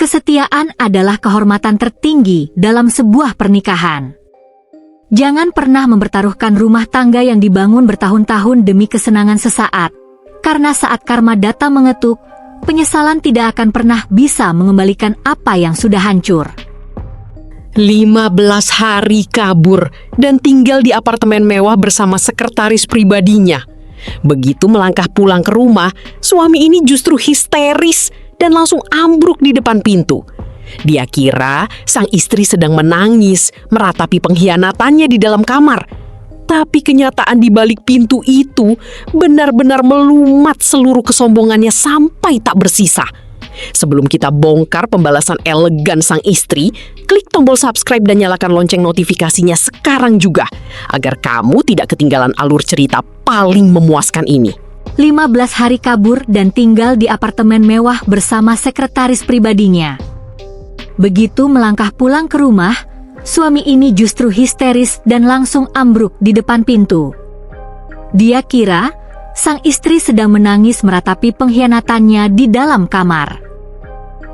Kesetiaan adalah kehormatan tertinggi dalam sebuah pernikahan. Jangan pernah mempertaruhkan rumah tangga yang dibangun bertahun-tahun demi kesenangan sesaat, karena saat karma datang mengetuk, penyesalan tidak akan pernah bisa mengembalikan apa yang sudah hancur. 15 hari kabur dan tinggal di apartemen mewah bersama sekretaris pribadinya. Begitu melangkah pulang ke rumah, suami ini justru histeris dan langsung ambruk di depan pintu. Dia kira sang istri sedang menangis meratapi pengkhianatannya di dalam kamar. Tapi kenyataan di balik pintu itu benar-benar melumat seluruh kesombongannya sampai tak bersisa. Sebelum kita bongkar pembalasan elegan sang istri, klik tombol subscribe dan nyalakan lonceng notifikasinya sekarang juga, agar kamu tidak ketinggalan alur cerita paling memuaskan ini. 15 hari kabur dan tinggal di apartemen mewah bersama sekretaris pribadinya. Begitu melangkah pulang ke rumah, suami ini justru histeris dan langsung ambruk di depan pintu. Dia kira sang istri sedang menangis meratapi pengkhianatannya di dalam kamar.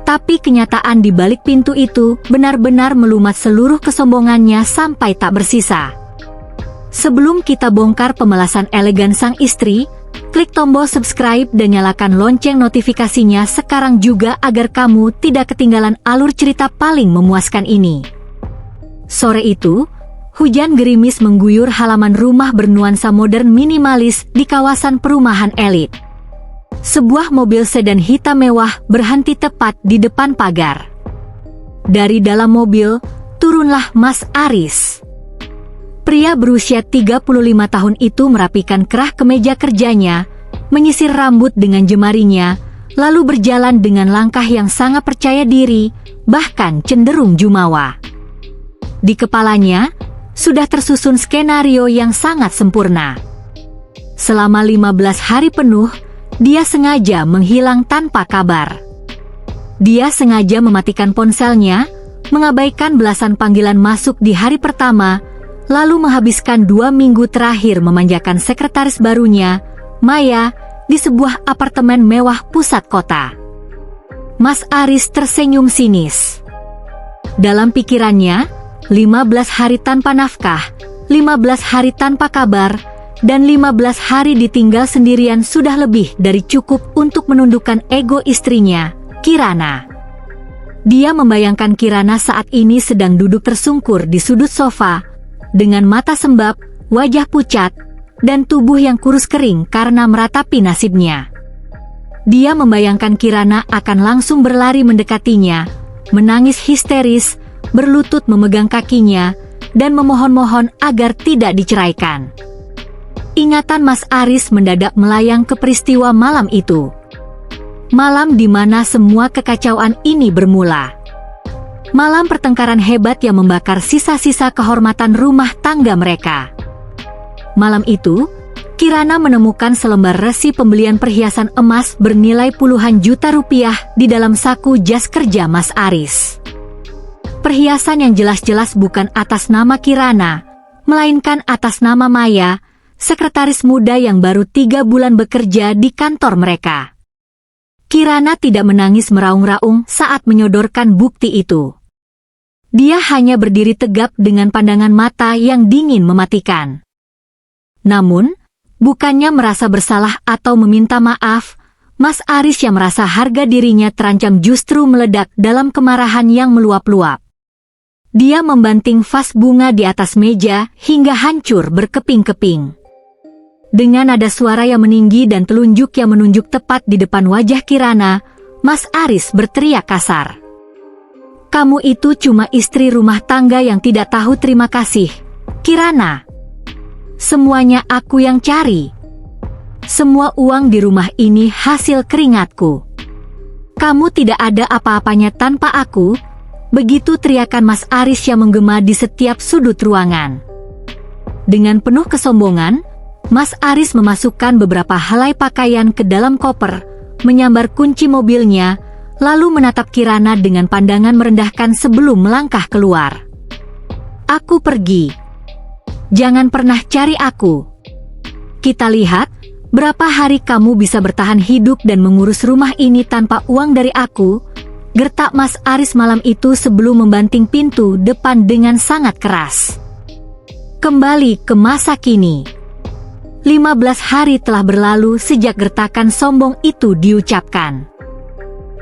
Tapi kenyataan di balik pintu itu benar-benar melumat seluruh kesombongannya sampai tak bersisa. Sebelum kita bongkar pemelasan elegan sang istri, klik tombol subscribe dan nyalakan lonceng notifikasinya sekarang juga agar kamu tidak ketinggalan alur cerita paling memuaskan ini. Sore itu, hujan gerimis mengguyur halaman rumah bernuansa modern minimalis di kawasan perumahan elit. Sebuah mobil sedan hitam mewah berhenti tepat di depan pagar. Dari dalam mobil, turunlah Mas Aris. Pria berusia 35 tahun itu merapikan kerah kemeja kerjanya, menyisir rambut dengan jemarinya, lalu berjalan dengan langkah yang sangat percaya diri, bahkan cenderung jumawa. Di kepalanya, sudah tersusun skenario yang sangat sempurna. Selama 15 hari penuh, dia sengaja menghilang tanpa kabar. Dia sengaja mematikan ponselnya, mengabaikan belasan panggilan masuk di hari pertama, lalu menghabiskan 2 minggu terakhir memanjakan sekretaris barunya, Maya, di sebuah apartemen mewah pusat kota. Mas Aris tersenyum sinis. Dalam pikirannya, 15 hari tanpa nafkah, 15 hari tanpa kabar, dan 15 hari ditinggal sendirian sudah lebih dari cukup untuk menundukkan ego istrinya, Kirana. Dia membayangkan Kirana saat ini sedang duduk tersungkur di sudut sofa, dengan mata sembab, wajah pucat, dan tubuh yang kurus kering karena meratapi nasibnya. Dia membayangkan Kirana akan langsung berlari mendekatinya, menangis histeris, berlutut memegang kakinya, dan memohon-mohon agar tidak diceraikan. Ingatan Mas Aris mendadak melayang ke peristiwa malam itu. Malam di mana semua kekacauan ini bermula. Malam pertengkaran hebat yang membakar sisa-sisa kehormatan rumah tangga mereka. Malam itu, Kirana menemukan selembar resi pembelian perhiasan emas bernilai puluhan juta rupiah di dalam saku jas kerja Mas Aris. Perhiasan yang jelas-jelas bukan atas nama Kirana, melainkan atas nama Maya, sekretaris muda yang baru 3 bulan bekerja di kantor mereka. Kirana tidak menangis meraung-raung saat menyodorkan bukti itu. Dia hanya berdiri tegap dengan pandangan mata yang dingin mematikan. Namun, bukannya merasa bersalah atau meminta maaf, Mas Aris yang merasa harga dirinya terancam justru meledak dalam kemarahan yang meluap-luap. Dia membanting vas bunga di atas meja hingga hancur berkeping-keping. Dengan nada suara yang meninggi dan telunjuk yang menunjuk tepat di depan wajah Kirana, Mas Aris berteriak kasar. Kamu itu cuma istri rumah tangga yang tidak tahu terima kasih, Kirana. Semuanya aku yang cari. Semua uang di rumah ini hasil keringatku. Kamu tidak ada apa-apanya tanpa aku. Begitu teriakan Mas Aris yang menggema di setiap sudut ruangan. Dengan penuh kesombongan, Mas Aris memasukkan beberapa helai pakaian ke dalam koper, menyambar kunci mobilnya, lalu menatap Kirana dengan pandangan merendahkan sebelum melangkah keluar. Aku pergi. Jangan pernah cari aku. Kita lihat, berapa hari kamu bisa bertahan hidup dan mengurus rumah ini tanpa uang dari aku. Gertak Mas Aris malam itu sebelum membanting pintu depan dengan sangat keras. Kembali ke masa kini. 15 hari telah berlalu sejak gertakan sombong itu diucapkan.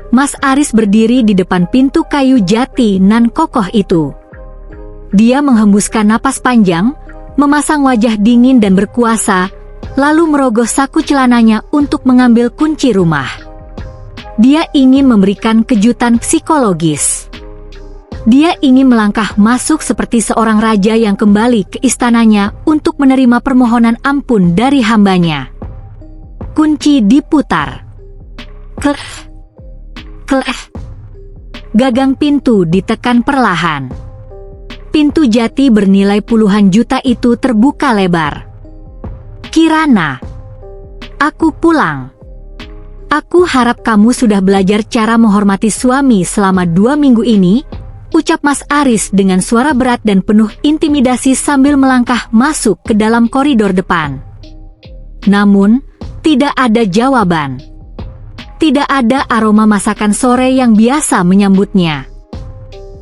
Mas Aris berdiri di depan pintu kayu jati nan kokoh itu. Dia menghembuskan napas panjang, memasang wajah dingin dan berkuasa, lalu merogoh saku celananya untuk mengambil kunci rumah. Dia ingin memberikan kejutan psikologis. Dia ingin melangkah masuk seperti seorang raja yang kembali ke istananya untuk menerima permohonan ampun dari hambanya. Kunci diputar. Kleh, kleh. Gagang pintu ditekan perlahan. Pintu jati bernilai puluhan juta itu terbuka lebar. Kirana, aku pulang. Aku harap kamu sudah belajar cara menghormati suami selama 2 minggu ini, ucap Mas Aris dengan suara berat dan penuh intimidasi sambil melangkah masuk ke dalam koridor depan. Namun, tidak ada jawaban. Tidak ada aroma masakan sore yang biasa menyambutnya.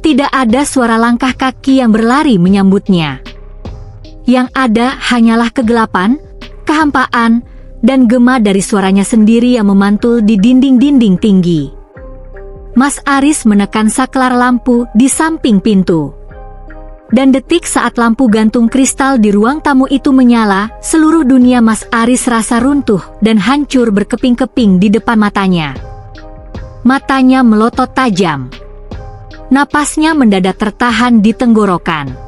Tidak ada suara langkah kaki yang berlari menyambutnya. Yang ada hanyalah kegelapan, kehampaan, dan gema dari suaranya sendiri yang memantul di dinding-dinding tinggi. Mas Aris menekan saklar lampu di samping pintu. Dan detik saat lampu gantung kristal di ruang tamu itu menyala, seluruh dunia Mas Aris rasa runtuh dan hancur berkeping-keping di depan matanya. Matanya melotot tajam. Napasnya mendadak tertahan di tenggorokan.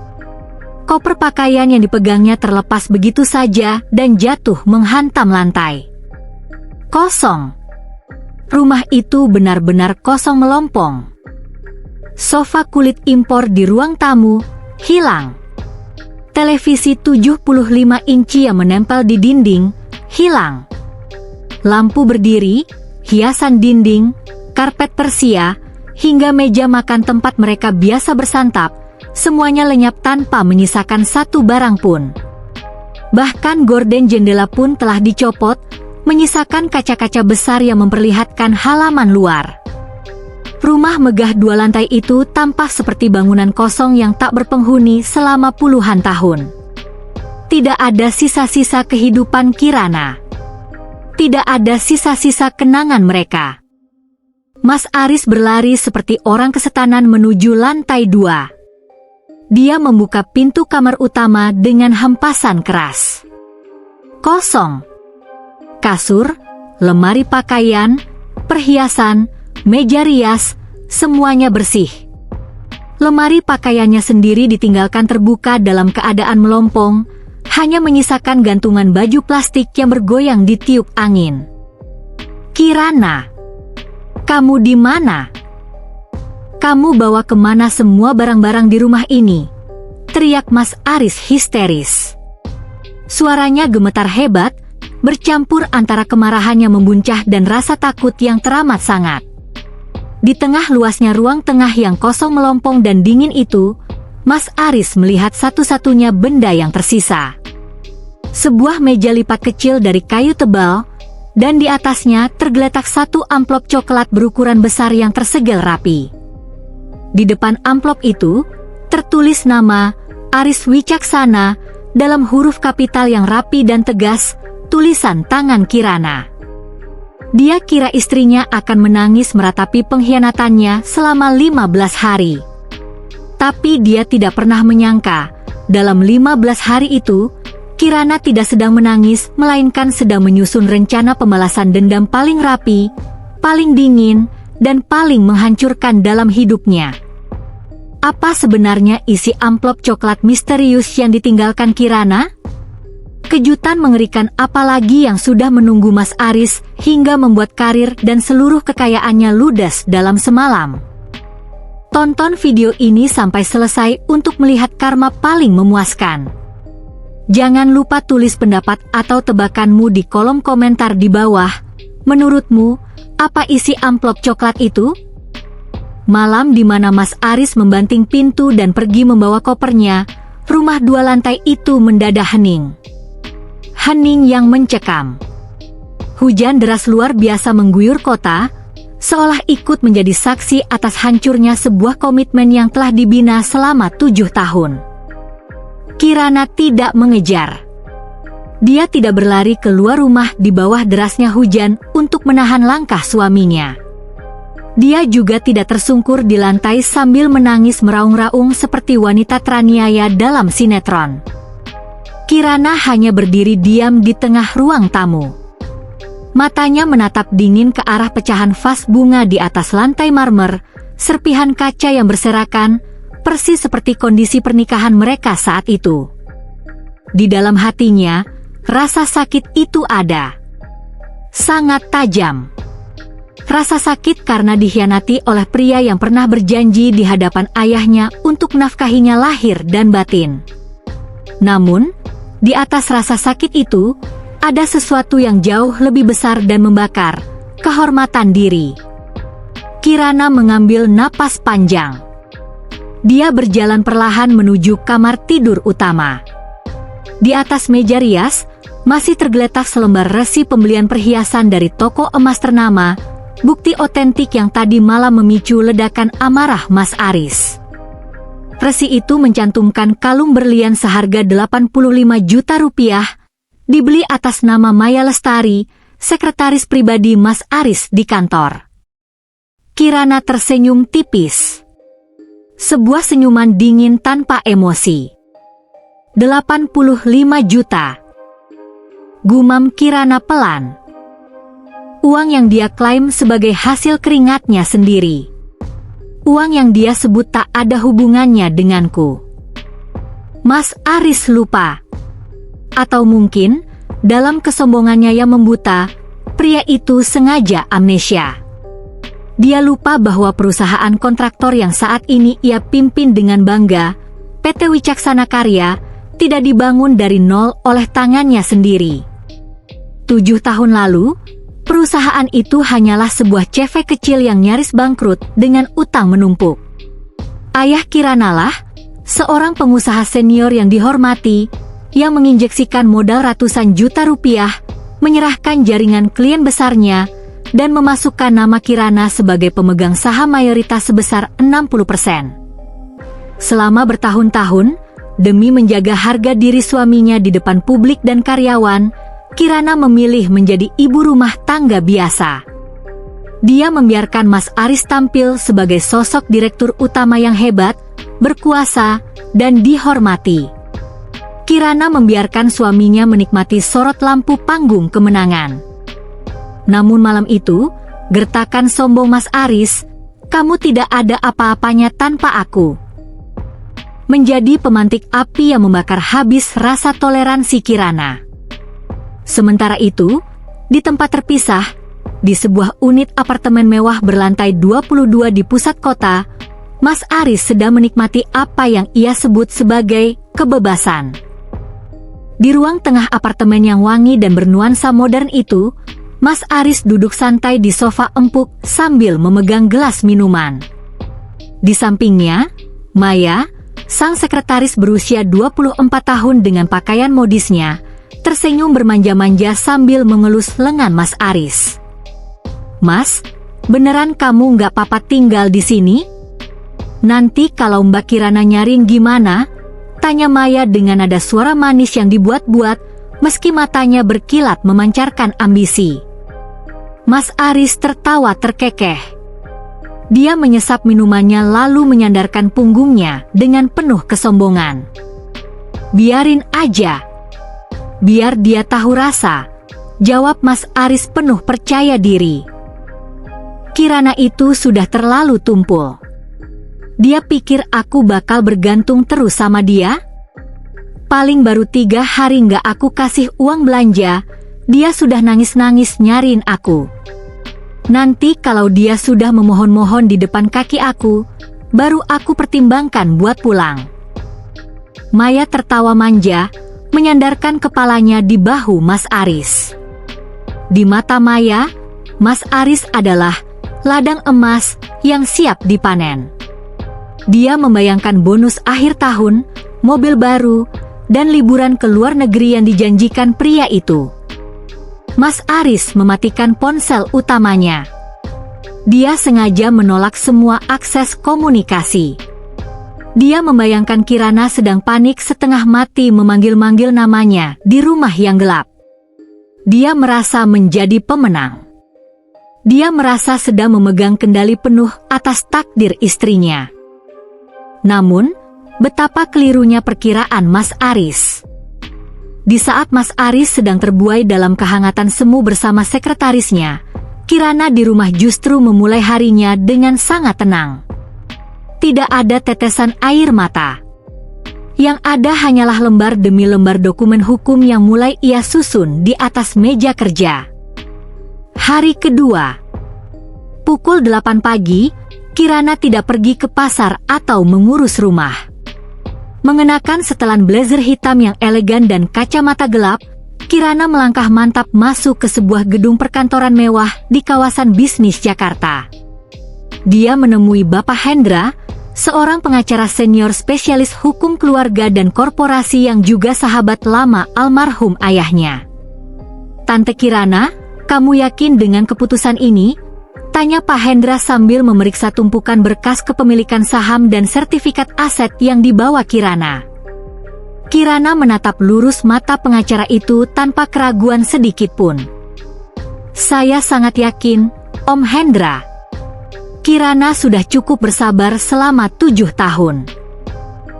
Koper pakaian yang dipegangnya terlepas begitu saja dan jatuh menghantam lantai. Kosong. Rumah itu benar-benar kosong melompong. Sofa kulit impor di ruang tamu hilang. Televisi 75 inci yang menempel di dinding hilang. Lampu berdiri, hiasan dinding, karpet Persia, hingga meja makan tempat mereka biasa bersantap, semuanya lenyap tanpa menyisakan satu barang pun. Bahkan gorden jendela pun telah dicopot, menyisakan kaca-kaca besar yang memperlihatkan halaman luar. Rumah megah 2 lantai itu tampak seperti bangunan kosong yang tak berpenghuni selama puluhan tahun. Tidak ada sisa-sisa kehidupan Kirana. Tidak ada sisa-sisa kenangan mereka. Mas Aris berlari seperti orang kesetanan menuju lantai 2. Dia membuka pintu kamar utama dengan hempasan keras. Kosong. Kasur, lemari pakaian, perhiasan, meja rias, semuanya bersih. Lemari pakaiannya sendiri ditinggalkan terbuka dalam keadaan melompong, hanya menyisakan gantungan baju plastik yang bergoyang ditiup angin. Kirana, kamu di mana? Kamu bawa kemana semua barang-barang di rumah ini? Teriak Mas Aris histeris. Suaranya gemetar hebat, bercampur antara kemarahan yang membuncah dan rasa takut yang teramat sangat. Di tengah luasnya ruang tengah yang kosong melompong dan dingin itu, Mas Aris melihat satu-satunya benda yang tersisa. Sebuah meja lipat kecil dari kayu tebal, dan di atasnya tergeletak satu amplop coklat berukuran besar yang tersegel rapi. Di depan amplop itu, tertulis nama Aris Wicaksana dalam huruf kapital yang rapi dan tegas, tulisan tangan Kirana. Dia kira istrinya akan menangis meratapi pengkhianatannya selama 15 hari. Tapi dia tidak pernah menyangka, dalam 15 hari itu, Kirana tidak sedang menangis, melainkan sedang menyusun rencana pembalasan dendam paling rapi, paling dingin, dan paling menghancurkan dalam hidupnya. Apa sebenarnya isi amplop coklat misterius yang ditinggalkan Kirana? Kejutan mengerikan apalagi yang sudah menunggu Mas Aris hingga membuat karir dan seluruh kekayaannya ludes dalam semalam. Tonton video ini sampai selesai untuk melihat karma paling memuaskan. Jangan lupa tulis pendapat atau tebakanmu di kolom komentar di bawah. Menurutmu, apa isi amplop coklat itu? Malam di mana Mas Aris membanting pintu dan pergi membawa kopernya, rumah 2 lantai itu mendadak hening. Hening yang mencekam. Hujan deras luar biasa mengguyur kota, seolah ikut menjadi saksi atas hancurnya sebuah komitmen yang telah dibina selama 7 tahun. Kirana tidak mengejar. Dia tidak berlari keluar rumah di bawah derasnya hujan untuk menahan langkah suaminya. Dia juga tidak tersungkur di lantai sambil menangis meraung-raung seperti wanita teraniaya dalam sinetron. Kirana hanya berdiri diam di tengah ruang tamu. Matanya menatap dingin ke arah pecahan vas bunga di atas lantai marmer, serpihan kaca yang berserakan, persis seperti kondisi pernikahan mereka saat itu. Di dalam hatinya, rasa sakit itu ada. Sangat tajam. Rasa sakit karena dikhianati oleh pria yang pernah berjanji di hadapan ayahnya untuk menafkahinya lahir dan batin. Namun, di atas rasa sakit itu, ada sesuatu yang jauh lebih besar dan membakar, kehormatan diri. Kirana mengambil napas panjang. Dia berjalan perlahan menuju kamar tidur utama. Di atas meja rias, masih tergeletak selembar resi pembelian perhiasan dari toko emas ternama, bukti otentik yang tadi malam memicu ledakan amarah Mas Aris. Resi itu mencantumkan kalung berlian seharga 85 juta rupiah, dibeli atas nama Maya Lestari, sekretaris pribadi Mas Aris di kantor. Kirana tersenyum tipis. Sebuah senyuman dingin tanpa emosi. 85 juta. Gumam Kirana pelan. Uang yang dia klaim sebagai hasil keringatnya sendiri. Uang yang dia sebut tak ada hubungannya denganku. Mas Aris lupa. Atau mungkin, dalam kesombongannya yang membuta, pria itu sengaja amnesia. Dia lupa bahwa perusahaan kontraktor yang saat ini ia pimpin dengan bangga, PT Wicaksana Karya, tidak dibangun dari nol oleh tangannya sendiri. 7 tahun lalu, perusahaan itu hanyalah sebuah CV kecil yang nyaris bangkrut dengan utang menumpuk. Ayah Kirana lah, seorang pengusaha senior yang dihormati, yang menginjeksikan modal ratusan juta rupiah, menyerahkan jaringan klien besarnya, dan memasukkan nama Kirana sebagai pemegang saham mayoritas sebesar 60%. Selama bertahun-tahun, demi menjaga harga diri suaminya di depan publik dan karyawan, Kirana memilih menjadi ibu rumah tangga biasa. Dia membiarkan Mas Aris tampil sebagai sosok direktur utama yang hebat, berkuasa, dan dihormati. Kirana membiarkan suaminya menikmati sorot lampu panggung kemenangan. Namun malam itu, gertakan sombong Mas Aris, "Kamu tidak ada apa-apanya tanpa aku." Menjadi pemantik api yang membakar habis rasa toleransi Kirana. Sementara itu, di tempat terpisah, di sebuah unit apartemen mewah berlantai 22 di pusat kota, Mas Aris sedang menikmati apa yang ia sebut sebagai kebebasan. Di ruang tengah apartemen yang wangi dan bernuansa modern itu, Mas Aris duduk santai di sofa empuk sambil memegang gelas minuman. Di sampingnya, Maya, sang sekretaris berusia 24 tahun dengan pakaian modisnya, tersenyum bermanja-manja sambil mengelus lengan Mas Aris. "Mas, beneran kamu nggak apa-apa tinggal di sini? Nanti kalau Mbak Kirana nyariin gimana?" tanya Maya dengan nada suara manis yang dibuat-buat, meski matanya berkilat memancarkan ambisi. Mas Aris tertawa terkekeh. Dia menyesap minumannya lalu menyandarkan punggungnya dengan penuh kesombongan. "Biarin aja. Biar dia tahu rasa," jawab Mas Aris penuh percaya diri. Kirana itu sudah terlalu tumpul. Dia pikir aku bakal bergantung terus sama dia? Paling baru 3 hari nggak aku kasih uang belanja, dia sudah nangis-nangis nyariin aku. Nanti kalau dia sudah memohon-mohon di depan kaki aku, baru aku pertimbangkan buat pulang. Maya tertawa manja, menyandarkan kepalanya di bahu Mas Aris. Di mata Maya, Mas Aris adalah ladang emas yang siap dipanen. Dia membayangkan bonus akhir tahun, mobil baru, dan liburan ke luar negeri yang dijanjikan pria itu. Mas Aris mematikan ponsel utamanya. Dia sengaja menolak semua akses komunikasi. Dia membayangkan Kirana sedang panik setengah mati memanggil-manggil namanya di rumah yang gelap. Dia merasa menjadi pemenang. Dia merasa sedang memegang kendali penuh atas takdir istrinya. Namun, betapa kelirunya perkiraan Mas Aris. Di saat Mas Aris sedang terbuai dalam kehangatan semu bersama sekretarisnya, Kirana di rumah justru memulai harinya dengan sangat tenang. Tidak ada tetesan air mata. Yang ada hanyalah lembar demi lembar dokumen hukum yang mulai ia susun di atas meja kerja. Hari kedua. Pukul 8 pagi, Kirana tidak pergi ke pasar atau mengurus rumah. Mengenakan setelan blazer hitam yang elegan dan kacamata gelap, Kirana melangkah mantap masuk ke sebuah gedung perkantoran mewah di kawasan bisnis Jakarta. Dia menemui Bapak Hendra, seorang pengacara senior spesialis hukum keluarga dan korporasi yang juga sahabat lama almarhum ayahnya. "Tante Kirana, kamu yakin dengan keputusan ini?" tanya Pak Hendra sambil memeriksa tumpukan berkas kepemilikan saham dan sertifikat aset yang dibawa Kirana. Kirana menatap lurus mata pengacara itu tanpa keraguan sedikit pun. "Saya sangat yakin, Om Hendra. Kirana sudah cukup bersabar selama 7 tahun.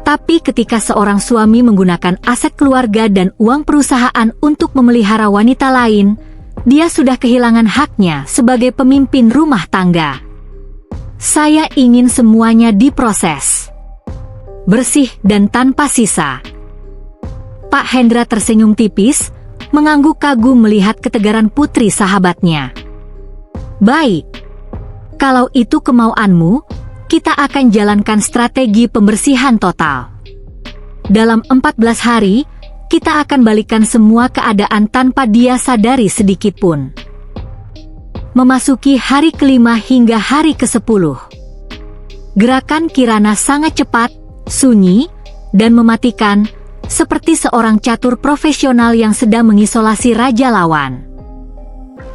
Tapi ketika seorang suami menggunakan aset keluarga dan uang perusahaan untuk memelihara wanita lain, dia sudah kehilangan haknya sebagai pemimpin rumah tangga. Saya ingin semuanya diproses. Bersih dan tanpa sisa." Pak Hendra tersenyum tipis, mengangguk kagum melihat ketegaran putri sahabatnya. "Baik. Kalau itu kemauanmu, kita akan jalankan strategi pembersihan total. Dalam 14 hari, kita akan balikan semua keadaan tanpa dia sadari sedikit pun." Memasuki hari kelima hingga hari ke-10. Gerakan Kirana sangat cepat, sunyi, dan mematikan, seperti seorang catur profesional yang sedang mengisolasi raja lawan.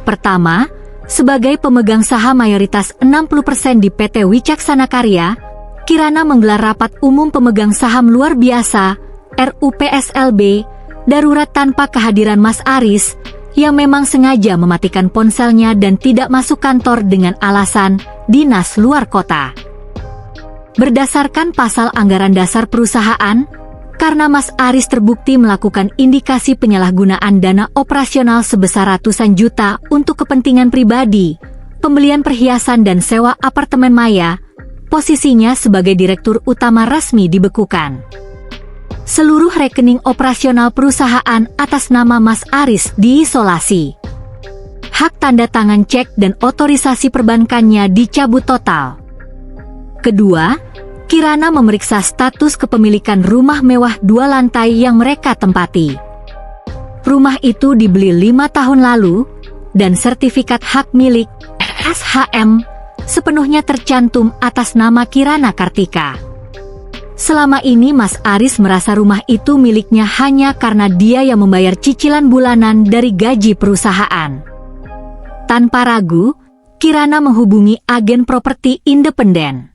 Pertama, sebagai pemegang saham mayoritas 60% di PT Wicaksana Karya, Kirana menggelar rapat umum pemegang saham luar biasa, RUPSLB, darurat tanpa kehadiran Mas Aris, yang memang sengaja mematikan ponselnya dan tidak masuk kantor dengan alasan dinas luar kota. Berdasarkan pasal anggaran dasar perusahaan, karena Mas Aris terbukti melakukan indikasi penyalahgunaan dana operasional sebesar ratusan juta untuk kepentingan pribadi, pembelian perhiasan dan sewa apartemen maya, posisinya sebagai direktur utama resmi dibekukan. Seluruh rekening operasional perusahaan atas nama Mas Aris diisolasi. Hak tanda tangan cek dan otorisasi perbankannya dicabut total. Kedua, Kirana memeriksa status kepemilikan rumah mewah 2 lantai yang mereka tempati. Rumah itu dibeli 5 tahun lalu, dan sertifikat hak milik SHM sepenuhnya tercantum atas nama Kirana Kartika. Selama ini Mas Aris merasa rumah itu miliknya hanya karena dia yang membayar cicilan bulanan dari gaji perusahaan. Tanpa ragu, Kirana menghubungi agen properti independen.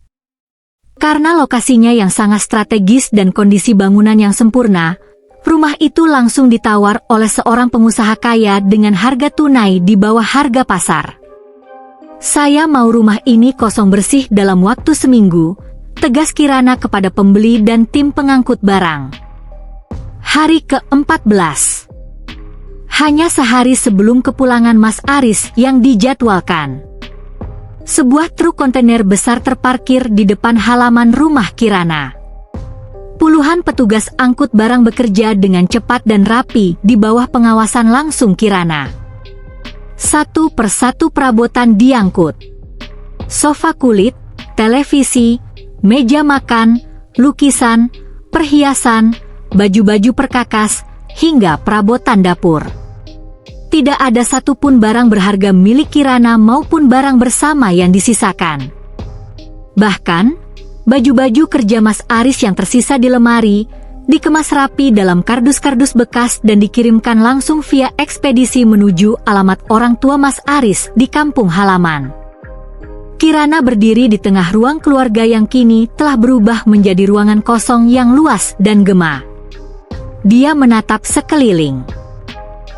Karena lokasinya yang sangat strategis dan kondisi bangunan yang sempurna, rumah itu langsung ditawar oleh seorang pengusaha kaya dengan harga tunai di bawah harga pasar. "Saya mau rumah ini kosong bersih dalam waktu seminggu," tegas Kirana kepada pembeli dan tim pengangkut barang. Hari ke-14. Hanya sehari sebelum kepulangan Mas Aris yang dijadwalkan, sebuah truk kontainer besar terparkir di depan halaman rumah Kirana. Puluhan petugas angkut barang bekerja dengan cepat dan rapi di bawah pengawasan langsung Kirana. Satu persatu perabotan diangkut. Sofa kulit, televisi, meja makan, lukisan, perhiasan, baju-baju perkakas, hingga perabotan dapur. Tidak ada satupun barang berharga milik Kirana maupun barang bersama yang disisakan. Bahkan, baju-baju kerja Mas Aris yang tersisa di lemari dikemas rapi dalam kardus-kardus bekas dan dikirimkan langsung via ekspedisi menuju alamat orang tua Mas Aris di kampung halaman. Kirana berdiri di tengah ruang keluarga yang kini telah berubah menjadi ruangan kosong yang luas dan gema. Dia menatap sekeliling.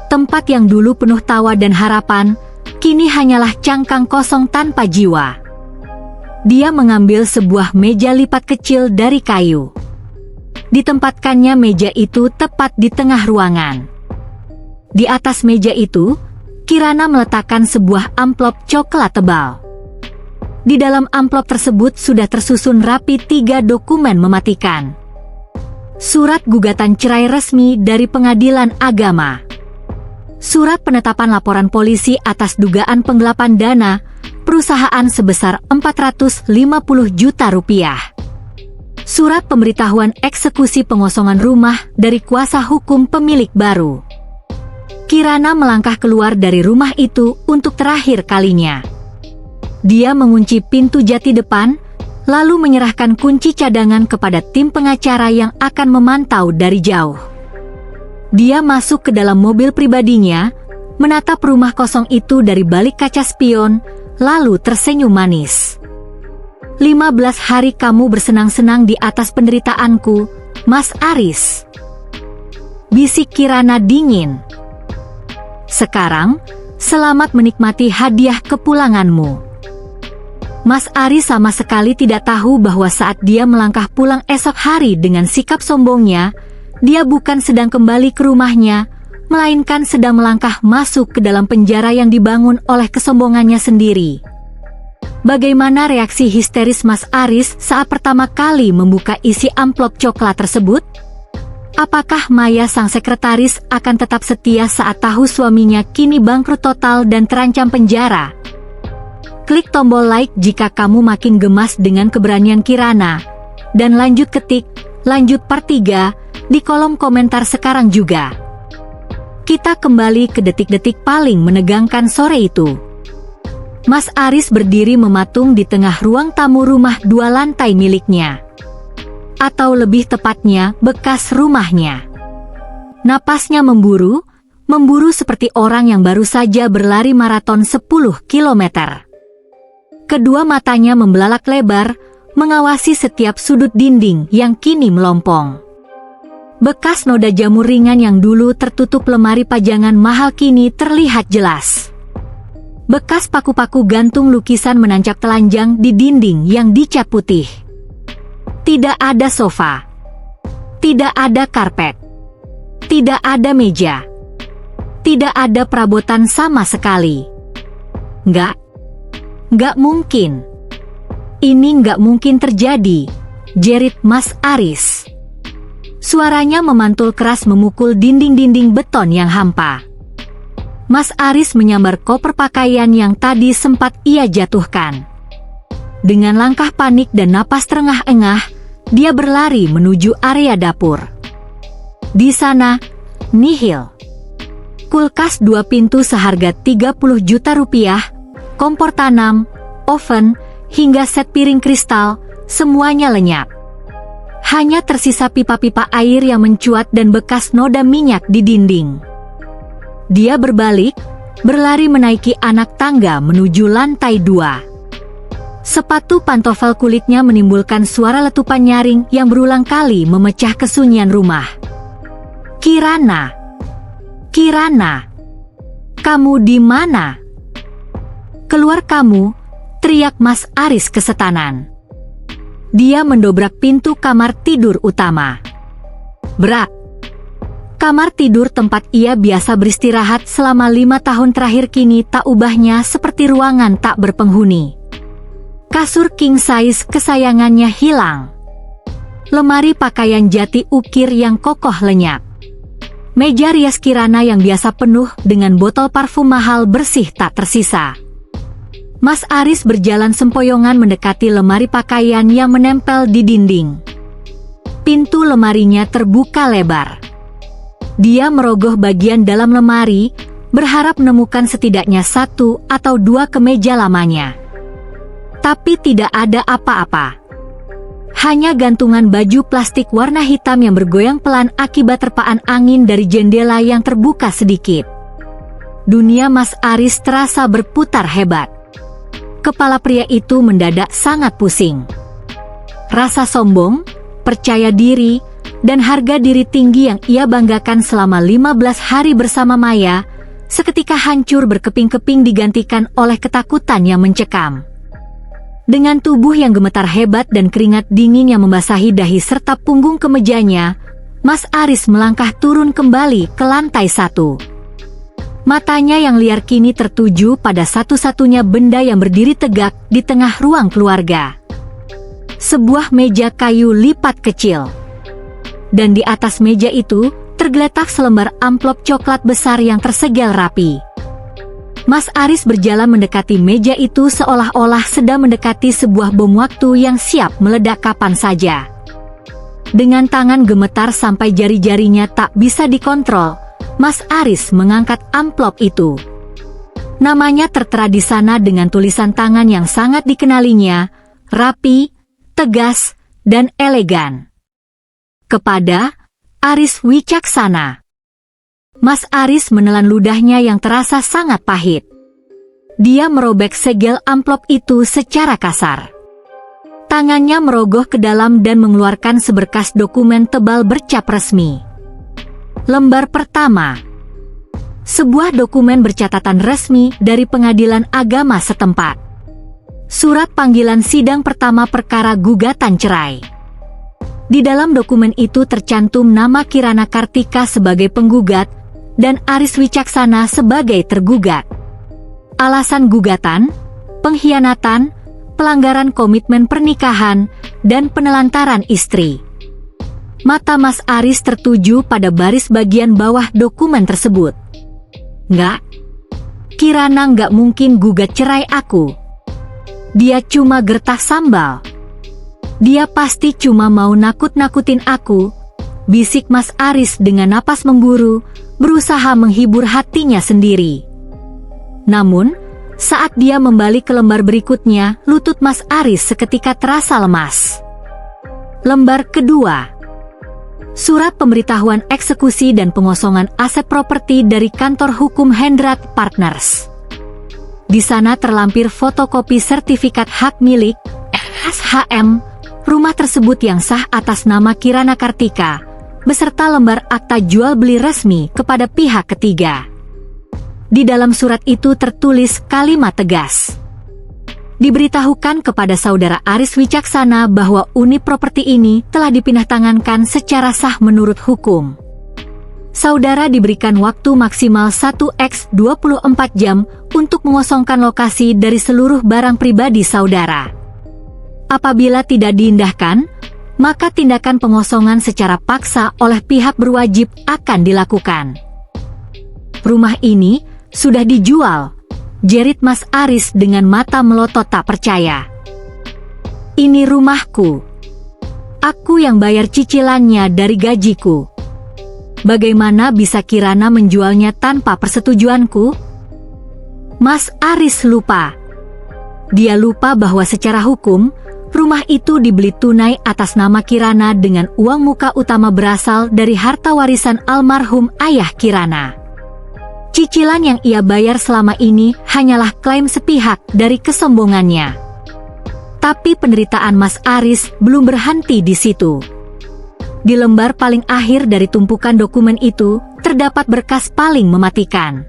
Tempat yang dulu penuh tawa dan harapan, kini hanyalah cangkang kosong tanpa jiwa. Dia mengambil sebuah meja lipat kecil dari kayu. Ditempatkannya meja itu tepat di tengah ruangan. Di atas meja itu, Kirana meletakkan sebuah amplop coklat tebal. Di dalam amplop tersebut sudah tersusun rapi 3 dokumen mematikan. Surat gugatan cerai resmi dari Pengadilan Agama. Surat penetapan laporan polisi atas dugaan penggelapan dana perusahaan sebesar 450 juta rupiah. Surat pemberitahuan eksekusi pengosongan rumah dari kuasa hukum pemilik baru. Kirana melangkah keluar dari rumah itu untuk terakhir kalinya. Dia mengunci pintu jati depan, lalu menyerahkan kunci cadangan kepada tim pengacara yang akan memantau dari jauh. Dia masuk ke dalam mobil pribadinya, menatap rumah kosong itu dari balik kaca spion, lalu tersenyum manis. 15 hari kamu bersenang-senang di atas penderitaanku, Mas Aris. Bisik Kirana dingin. Sekarang, selamat menikmati hadiah kepulanganmu. Mas Aris sama sekali tidak tahu bahwa saat dia melangkah pulang esok hari dengan sikap sombongnya, dia bukan sedang kembali ke rumahnya, melainkan sedang melangkah masuk ke dalam penjara yang dibangun oleh kesombongannya sendiri. Bagaimana reaksi histeris Mas Aris saat pertama kali membuka isi amplop coklat tersebut? Apakah Maya sang sekretaris akan tetap setia saat tahu suaminya kini bangkrut total dan terancam penjara? Klik tombol like jika kamu makin gemas dengan keberanian Kirana. Dan lanjut ketik, lanjut part 3, di kolom komentar sekarang juga. Kita kembali ke detik-detik paling menegangkan sore itu. Mas Aris berdiri mematung di tengah ruang tamu rumah 2 lantai miliknya. Atau lebih tepatnya, bekas rumahnya. Napasnya memburu seperti orang yang baru saja berlari maraton 10 kilometer. Kedua matanya membelalak lebar, mengawasi setiap sudut dinding yang kini melompong. Bekas noda jamur ringan yang dulu tertutup lemari pajangan mahal kini terlihat jelas. Bekas paku-paku gantung lukisan menancap telanjang di dinding yang dicat putih. Tidak ada sofa. Tidak ada karpet. Tidak ada meja. Tidak ada perabotan sama sekali. Nggak mungkin. Ini nggak mungkin terjadi, jerit Mas Aris. Suaranya memantul keras memukul dinding-dinding beton yang hampa. Mas Aris menyambar koper pakaian yang tadi sempat ia jatuhkan. Dengan langkah panik dan napas terengah-engah, dia berlari menuju area dapur. Di sana, nihil. Kulkas 2 pintu seharga 30 juta rupiah, kompor tanam, oven, hingga set piring kristal, semuanya lenyap. Hanya tersisa pipa-pipa air yang mencuat dan bekas noda minyak di dinding. Dia berbalik, berlari menaiki anak tangga menuju lantai 2. Sepatu pantofel kulitnya menimbulkan suara letupan nyaring yang berulang kali memecah kesunyian rumah. Kirana! Kirana! Kamu di mana? Keluar kamu, teriak Mas Aris kesetanan. Dia mendobrak pintu kamar tidur utama. Brak! Kamar tidur tempat ia biasa beristirahat selama 5 tahun terakhir kini tak ubahnya seperti ruangan tak berpenghuni. Kasur king size kesayangannya hilang. Lemari pakaian jati ukir yang kokoh lenyap. Meja rias Kirana yang biasa penuh dengan botol parfum mahal bersih tak tersisa. Mas Aris berjalan sempoyongan mendekati lemari pakaian yang menempel di dinding. Pintu lemarinya terbuka lebar. Dia merogoh bagian dalam lemari, berharap menemukan setidaknya 1 atau 2 kemeja lamanya. Tapi tidak ada apa-apa. Hanya gantungan baju plastik warna hitam yang bergoyang pelan akibat terpaan angin dari jendela yang terbuka sedikit. Dunia Mas Aris terasa berputar hebat. Kepala pria itu mendadak sangat pusing. Rasa sombong, percaya diri, dan harga diri tinggi yang ia banggakan selama 15 hari bersama Maya, seketika hancur berkeping-keping digantikan oleh ketakutan yang mencekam. Dengan tubuh yang gemetar hebat dan keringat dingin yang membasahi dahi serta punggung kemejanya, Mas Aris melangkah turun kembali ke lantai 1. Matanya yang liar kini tertuju pada satu-satunya benda yang berdiri tegak di tengah ruang keluarga. Sebuah meja kayu lipat kecil. Dan di atas meja itu, tergeletak selembar amplop coklat besar yang tersegel rapi. Mas Aris berjalan mendekati meja itu seolah-olah sedang mendekati sebuah bom waktu yang siap meledak kapan saja. Dengan tangan gemetar sampai jari-jarinya tak bisa dikontrol, Mas Aris mengangkat amplop itu. Namanya tertera di sana dengan tulisan tangan yang sangat dikenalinya, rapi, tegas, dan elegan. Kepada Aris Wicaksana. Mas Aris menelan ludahnya yang terasa sangat pahit. Dia merobek segel amplop itu secara kasar. Tangannya merogoh ke dalam dan mengeluarkan seberkas dokumen tebal bercap resmi. Lembar pertama. Sebuah dokumen bercatatan resmi dari pengadilan agama setempat. Surat panggilan sidang pertama perkara gugatan cerai. Di dalam dokumen itu tercantum nama Kirana Kartika sebagai penggugat dan Aris Wicaksana sebagai tergugat. Alasan gugatan, pengkhianatan, pelanggaran komitmen pernikahan, dan penelantaran istri. Mata Mas Aris tertuju pada baris bagian bawah dokumen tersebut. Nggak, Kirana nggak mungkin gugat cerai aku. Dia cuma gertah sambal. Dia pasti cuma mau nakut-nakutin aku, bisik Mas Aris dengan napas memburu, berusaha menghibur hatinya sendiri. Namun, saat dia membalik ke lembar berikutnya, lutut Mas Aris seketika terasa lemas. Lembar kedua. Surat pemberitahuan eksekusi dan pengosongan aset properti dari kantor hukum Hendrat Partners. Di sana terlampir fotokopi sertifikat hak milik, SHM, rumah tersebut yang sah atas nama Kirana Kartika, beserta lembar akta jual beli resmi kepada pihak ketiga. Di dalam surat itu tertulis kalimat tegas. Diberitahukan kepada saudara Aris Wicaksana bahwa unit properti ini telah dipindah tangankan secara sah menurut hukum. Saudara diberikan waktu maksimal 1x24 jam untuk mengosongkan lokasi dari seluruh barang pribadi saudara. Apabila tidak diindahkan, maka tindakan pengosongan secara paksa oleh pihak berwajib akan dilakukan. Rumah ini sudah dijual, jerit Mas Aris dengan mata melotot tak percaya. Ini rumahku. Aku yang bayar cicilannya dari gajiku. Bagaimana bisa Kirana menjualnya tanpa persetujuanku? Mas Aris lupa. Dia lupa bahwa secara hukum, rumah itu dibeli tunai atas nama Kirana dengan uang muka utama berasal dari harta warisan almarhum ayah Kirana. Cicilan yang ia bayar selama ini hanyalah klaim sepihak dari kesombongannya. Tapi penderitaan Mas Aris belum berhenti di situ. Di lembar paling akhir dari tumpukan dokumen itu, terdapat berkas paling mematikan.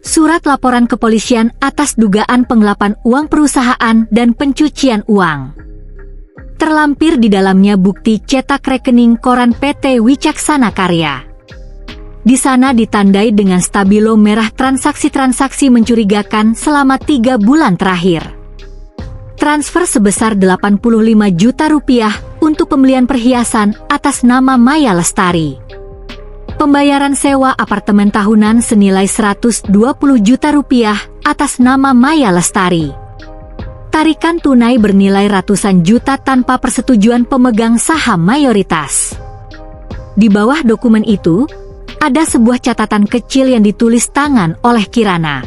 Surat laporan kepolisian atas dugaan penggelapan uang perusahaan dan pencucian uang. Terlampir di dalamnya bukti cetak rekening koran PT Wicaksana Karya. Di sana ditandai dengan stabilo merah transaksi-transaksi mencurigakan selama 3 bulan terakhir. Transfer sebesar 85 juta rupiah untuk pembelian perhiasan atas nama Maya Lestari. Pembayaran sewa apartemen tahunan senilai 120 juta rupiah atas nama Maya Lestari. Tarikan tunai bernilai ratusan juta tanpa persetujuan pemegang saham mayoritas. Di bawah dokumen itu, ada sebuah catatan kecil yang ditulis tangan oleh Kirana.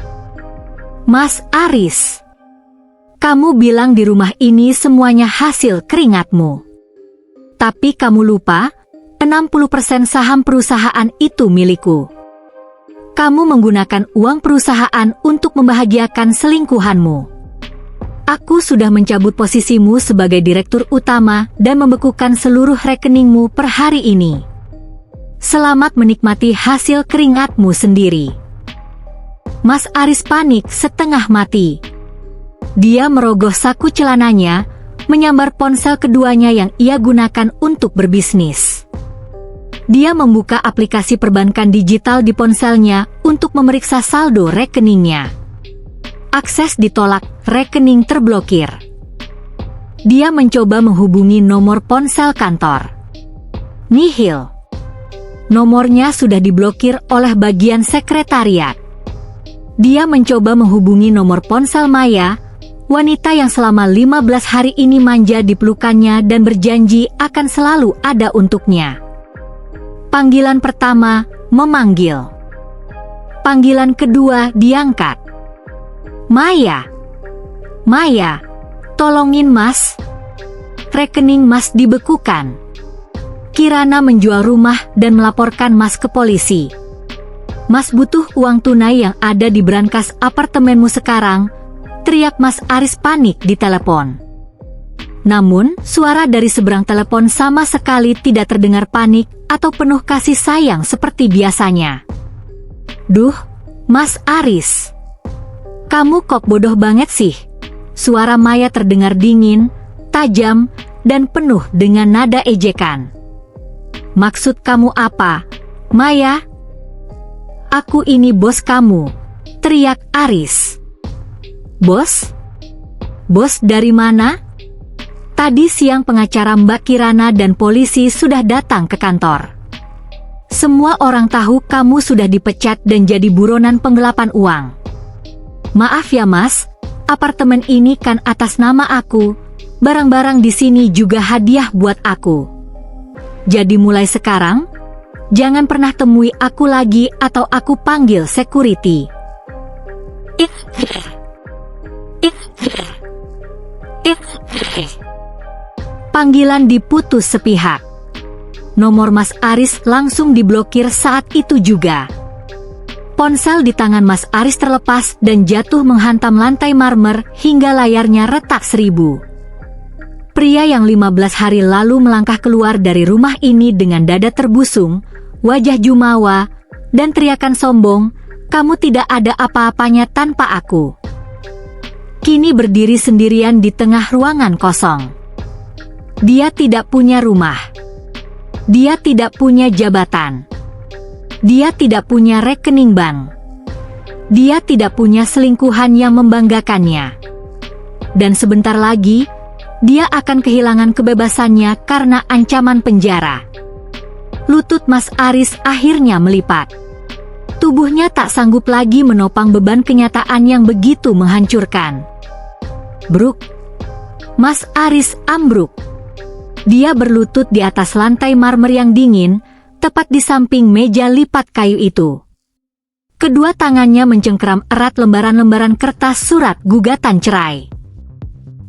Mas Aris, kamu bilang di rumah ini semuanya hasil keringatmu. Tapi kamu lupa, 60% saham perusahaan itu milikku. Kamu menggunakan uang perusahaan untuk membahagiakan selingkuhanmu. Aku sudah mencabut posisimu sebagai direktur utama dan membekukan seluruh rekeningmu per hari ini. Selamat menikmati hasil keringatmu sendiri. Mas Aris panik setengah mati. Dia merogoh saku celananya, menyambar ponsel keduanya yang ia gunakan untuk berbisnis. Dia membuka aplikasi perbankan digital di ponselnya untuk memeriksa saldo rekeningnya. Akses ditolak, rekening terblokir. Dia mencoba menghubungi nomor ponsel kantor. Nihil. Nomornya sudah diblokir oleh bagian sekretariat. Dia mencoba menghubungi nomor ponsel Maya, wanita yang selama 15 hari ini manja dipelukannya dan berjanji akan selalu ada untuknya. Panggilan pertama, memanggil. Panggilan kedua, diangkat. Maya. Maya, tolongin Mas. Rekening Mas dibekukan. Kirana menjual rumah dan melaporkan Mas ke polisi. Mas butuh uang tunai yang ada di brankas apartemenmu sekarang, teriak Mas Aris panik di telepon. Namun, suara dari seberang telepon sama sekali tidak terdengar panik atau penuh kasih sayang seperti biasanya. Duh, Mas Aris. Kamu kok bodoh banget sih? Suara Maya terdengar dingin, tajam, dan penuh dengan nada ejekan. Maksud kamu apa, Maya? Aku ini bos kamu, teriak Aris. Bos? Bos dari mana? Tadi siang pengacara Mbak Kirana dan polisi sudah datang ke kantor. Semua orang tahu kamu sudah dipecat dan jadi buronan penggelapan uang. Maaf ya Mas, apartemen ini kan atas nama aku, barang-barang di sini juga hadiah buat aku. Jadi mulai sekarang, jangan pernah temui aku lagi atau aku panggil security. Panggilan diputus sepihak. Nomor Mas Aris langsung diblokir saat itu juga. Ponsel di tangan Mas Aris terlepas dan jatuh menghantam lantai marmer hingga layarnya retak 1000. Pria yang 15 hari lalu melangkah keluar dari rumah ini dengan dada terbusung, wajah jumawa, dan teriakan sombong, "Kamu tidak ada apa-apanya tanpa aku." Kini berdiri sendirian di tengah ruangan kosong. Dia tidak punya rumah. Dia tidak punya jabatan. Dia tidak punya rekening bank. Dia tidak punya selingkuhan yang membanggakannya. Dan sebentar lagi, dia akan kehilangan kebebasannya karena ancaman penjara. Lutut Mas Aris akhirnya melipat. Tubuhnya tak sanggup lagi menopang beban kenyataan yang begitu menghancurkan. Bruk. Mas Aris ambruk. Dia berlutut di atas lantai marmer yang dingin, tepat di samping meja lipat kayu itu. Kedua tangannya mencengkeram erat lembaran-lembaran kertas surat gugatan cerai.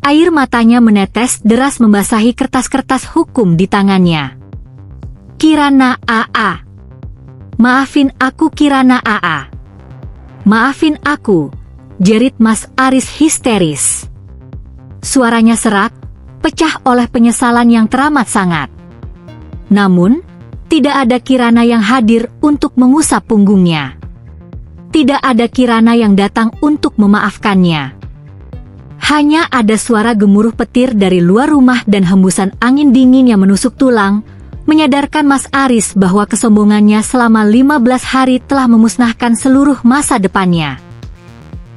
Air matanya menetes deras membasahi kertas-kertas hukum di tangannya. Kirana AA. Maafin aku Kirana AA. Maafin aku, jerit Mas Aris histeris. Suaranya serak, pecah oleh penyesalan yang teramat sangat. Namun, tidak ada Kirana yang hadir untuk mengusap punggungnya. Tidak ada Kirana yang datang untuk memaafkannya. Hanya ada suara gemuruh petir dari luar rumah dan hembusan angin dingin yang menusuk tulang, menyadarkan Mas Aris bahwa kesombongannya selama 15 hari telah memusnahkan seluruh masa depannya.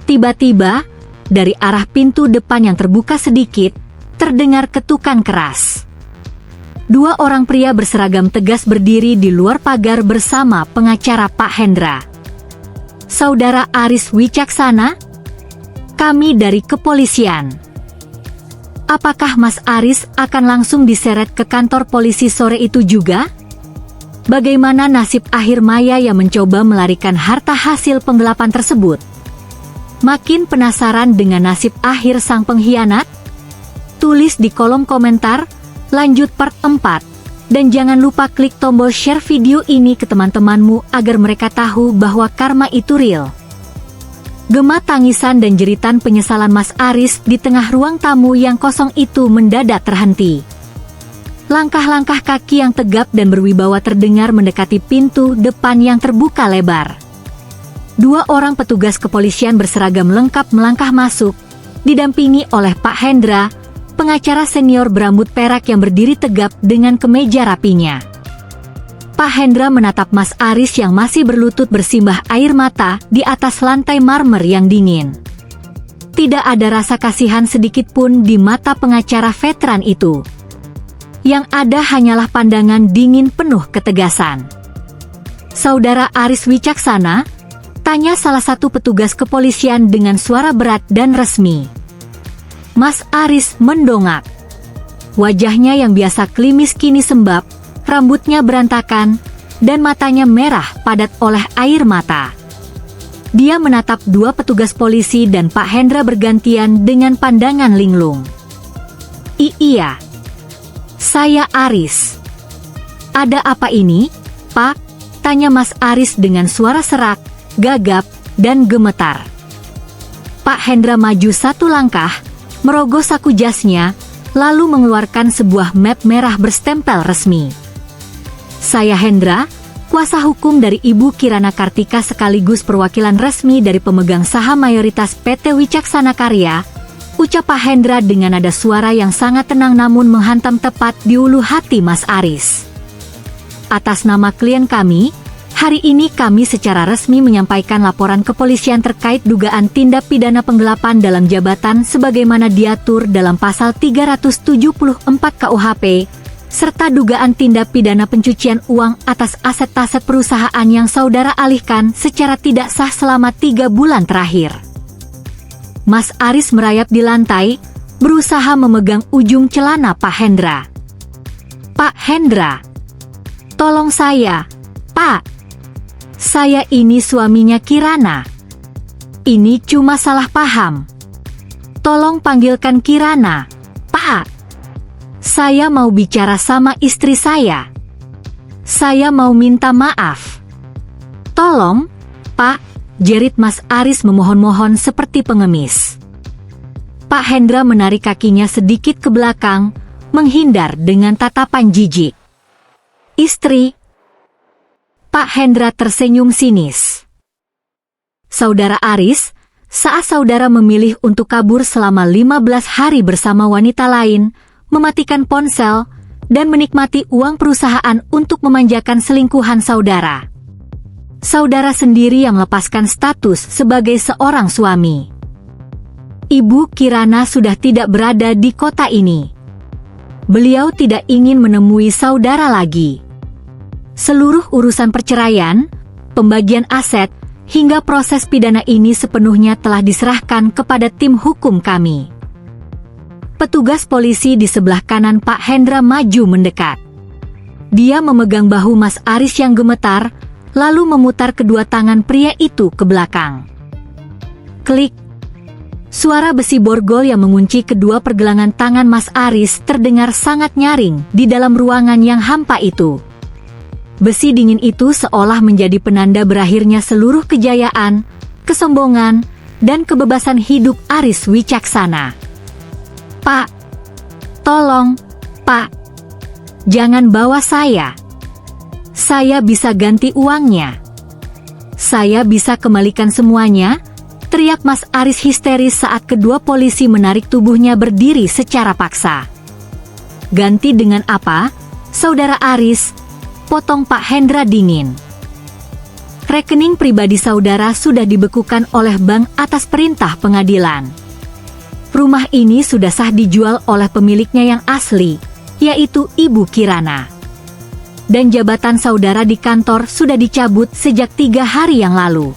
Tiba-tiba, dari arah pintu depan yang terbuka sedikit, terdengar ketukan keras. Dua orang pria berseragam tegas berdiri di luar pagar bersama pengacara Pak Hendra. Saudara Aris Wicaksana? Kami dari kepolisian. Apakah Mas Aris akan langsung diseret ke kantor polisi sore itu juga? Bagaimana nasib akhir Maya yang mencoba melarikan harta hasil penggelapan tersebut? Makin penasaran dengan nasib akhir sang pengkhianat? Tulis di kolom komentar, lanjut part 4, dan jangan lupa klik tombol share video ini ke teman-temanmu agar mereka tahu bahwa karma itu real. Gema tangisan dan jeritan penyesalan Mas Aris di tengah ruang tamu yang kosong itu mendadak terhenti. Langkah-langkah kaki yang tegap dan berwibawa terdengar mendekati pintu depan yang terbuka lebar. 2 orang petugas kepolisian berseragam lengkap melangkah masuk, didampingi oleh Pak Hendra, pengacara senior berambut perak yang berdiri tegap dengan kemeja rapinya. Pak Hendra menatap Mas Aris yang masih berlutut bersimbah air mata di atas lantai marmer yang dingin. Tidak ada rasa kasihan sedikit pun di mata pengacara veteran itu. Yang ada hanyalah pandangan dingin penuh ketegasan. "Saudara Aris Wicaksana?" tanya salah satu petugas kepolisian dengan suara berat dan resmi. Mas Aris mendongak. Wajahnya yang biasa klimis kini sembab, rambutnya berantakan, dan matanya merah padat oleh air mata. Dia menatap 2 petugas polisi dan Pak Hendra bergantian dengan pandangan linglung. Iya, saya Aris." "Ada apa ini, Pak?" tanya Mas Aris dengan suara serak, gagap, dan gemetar. Pak Hendra maju 1 langkah, merogoh saku jasnya, lalu mengeluarkan sebuah map merah berstempel resmi. "Saya Hendra, kuasa hukum dari Ibu Kirana Kartika sekaligus perwakilan resmi dari pemegang saham mayoritas PT Wicaksana Karya," ucap Pak Hendra dengan nada suara yang sangat tenang namun menghantam tepat di ulu hati Mas Aris. "Atas nama klien kami, hari ini kami secara resmi menyampaikan laporan kepolisian terkait dugaan tindak pidana penggelapan dalam jabatan sebagaimana diatur dalam pasal 374 KUHP, serta dugaan tindak pidana pencucian uang atas aset-aset perusahaan yang saudara alihkan secara tidak sah selama 3 bulan terakhir." Mas Aris merayap di lantai, berusaha memegang ujung celana Pak Hendra. "Pak Hendra, tolong saya, Pak. Saya ini suaminya Kirana. Ini cuma salah paham. Tolong panggilkan Kirana, Pak. Saya mau bicara sama istri saya. Saya mau minta maaf. Tolong, Pak," jerit Mas Aris memohon-mohon seperti pengemis. Pak Hendra menarik kakinya sedikit ke belakang, menghindar dengan tatapan jijik. "Istri?" Pak Hendra tersenyum sinis. "Saudara Aris, saat saudara memilih untuk kabur selama 15 hari bersama wanita lain, mematikan ponsel, dan menikmati uang perusahaan untuk memanjakan selingkuhan saudara. Saudara sendiri yang melepaskan status sebagai seorang suami. Ibu Kirana sudah tidak berada di kota ini. Beliau tidak ingin menemui saudara lagi. Seluruh urusan perceraian, pembagian aset, hingga proses pidana ini sepenuhnya telah diserahkan kepada tim hukum kami." Petugas polisi di sebelah kanan Pak Hendra maju mendekat. Dia memegang bahu Mas Aris yang gemetar, lalu memutar kedua tangan pria itu ke belakang. Klik. Suara besi borgol yang mengunci kedua pergelangan tangan Mas Aris terdengar sangat nyaring di dalam ruangan yang hampa itu. Besi dingin itu seolah menjadi penanda berakhirnya seluruh kejayaan, kesombongan, dan kebebasan hidup Aris Wicaksana. "Pak, tolong, Pak. Jangan bawa saya. Saya bisa ganti uangnya. Saya bisa kembalikan semuanya," teriak Mas Aris histeris saat kedua polisi menarik tubuhnya berdiri secara paksa. "Ganti dengan apa, saudara Aris?" potong Pak Hendra dingin. "Rekening pribadi saudara sudah dibekukan oleh bank atas perintah pengadilan. Rumah ini sudah sah dijual oleh pemiliknya yang asli, yaitu Ibu Kirana. Dan jabatan saudara di kantor sudah dicabut sejak 3 hari yang lalu.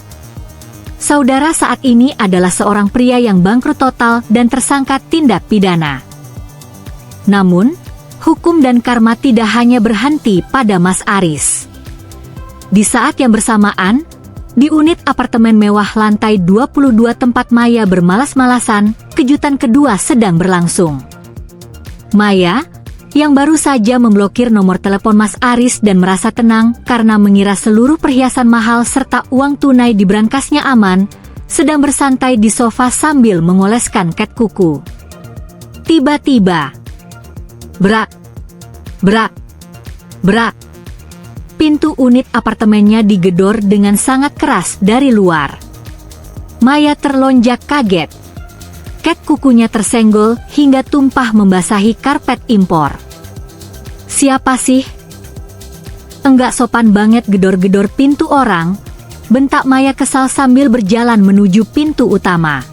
Saudara saat ini adalah seorang pria yang bangkrut total dan tersangka tindak pidana. Namun, hukum dan karma tidak hanya berhenti pada Mas Aris. Di saat yang bersamaan, di unit apartemen mewah lantai 22 tempat Maya bermalas-malasan, kejutan kedua sedang berlangsung. Maya, yang baru saja memblokir nomor telepon Mas Aris dan merasa tenang karena mengira seluruh perhiasan mahal serta uang tunai di brankasnya aman, sedang bersantai di sofa sambil mengoleskan cat kuku. Tiba-tiba, brak, brak, brak. Pintu unit apartemennya digedor dengan sangat keras dari luar. Maya terlonjak kaget. Cat kukunya tersenggol hingga tumpah membasahi karpet impor. Siapa sih? Enggak sopan banget gedor-gedor pintu orang, bentak Maya kesal sambil berjalan menuju pintu utama.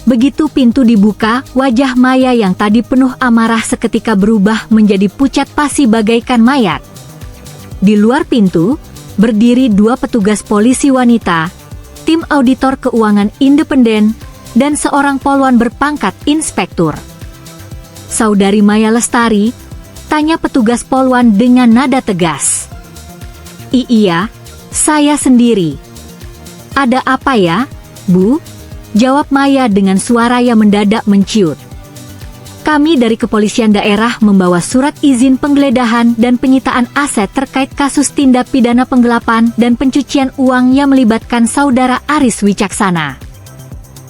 Begitu pintu dibuka, wajah Maya yang tadi penuh amarah seketika berubah menjadi pucat pasi bagaikan mayat. Di luar pintu, berdiri 2 petugas polisi wanita, tim auditor keuangan independen, dan seorang poluan berpangkat inspektur. "Saudari Maya Lestari?" tanya petugas poluan dengan nada tegas. Iya, saya sendiri." "Ada apa ya, Bu?" jawab Maya dengan suara yang mendadak menciut. "Kami dari kepolisian daerah membawa surat izin penggeledahan dan penyitaan aset terkait kasus tindak pidana penggelapan dan pencucian uang yang melibatkan saudara Aris Wicaksana.